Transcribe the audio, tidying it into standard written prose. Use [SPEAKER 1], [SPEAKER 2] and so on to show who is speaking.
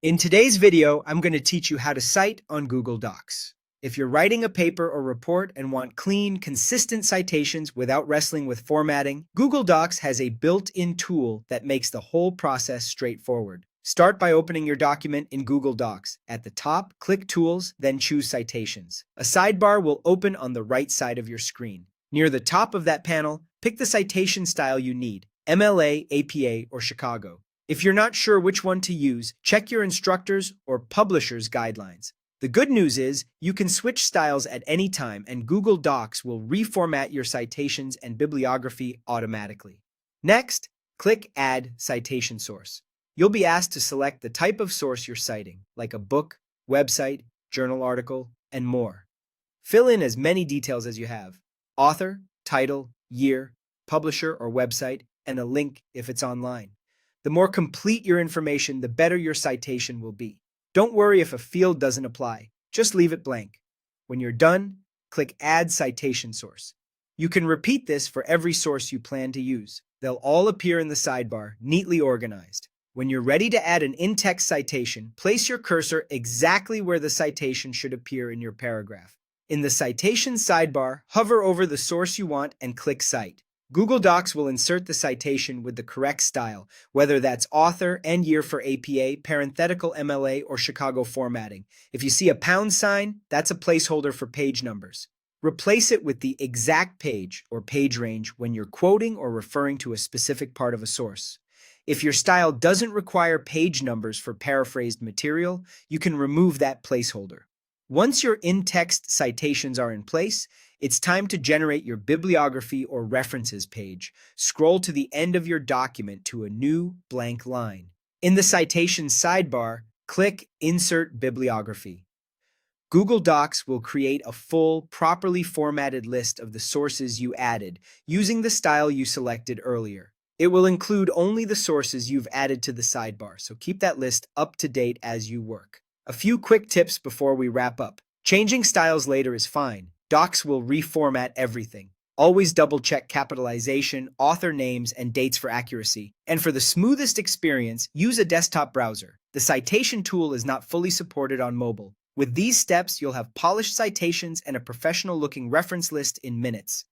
[SPEAKER 1] In today's video, I'm going to teach you how to cite on Google Docs. If you're writing a paper or report and want clean, consistent citations without wrestling with formatting, Google Docs has a built-in tool that makes the whole process straightforward. Start by opening your document in Google Docs. At the top, click Tools, then choose Citations. A sidebar will open on the right side of your screen. Near the top of that panel, pick the citation style you need: MLA, APA, or Chicago. If you're not sure which one to use, check your instructor's or publisher's guidelines. The good news is you can switch styles at any time, and Google Docs will reformat your citations and bibliography automatically. Next, click Add Citation Source. You'll be asked to select the type of source you're citing, like a book, website, journal article, and more. Fill in as many details as you have: author, title, year, publisher or website, and a link if it's online. The more complete your information, the better your citation will be. Don't worry if a field doesn't apply. Just leave it blank. When you're done, click Add Citation Source. You can repeat this for every source you plan to use. They'll all appear in the sidebar, neatly organized. When you're ready to add an in-text citation, place your cursor exactly where the citation should appear in your paragraph. In the citation sidebar, hover over the source you want and click Cite. Google Docs will insert the citation with the correct style, whether that's author and year for APA, parenthetical MLA, or Chicago formatting. If you see a pound sign, that's a placeholder for page numbers. Replace it with the exact page or page range when you're quoting or referring to a specific part of a source. If your style doesn't require page numbers for paraphrased material, you can remove that placeholder. Once your in-text citations are in place, it's time to generate your bibliography or references page. Scroll to the end of your document to a new blank line. In the Citations sidebar, click Insert Bibliography. Google Docs will create a full, properly formatted list of the sources you added using the style you selected earlier. It will include only the sources you've added to the sidebar, so keep that list up to date as you work. A few quick tips before we wrap up. Changing styles later is fine. Docs will reformat everything. Always double-check capitalization, author names, and dates for accuracy. And for the smoothest experience, use a desktop browser. The citation tool is not fully supported on mobile. With these steps, you'll have polished citations and a professional-looking reference list in minutes.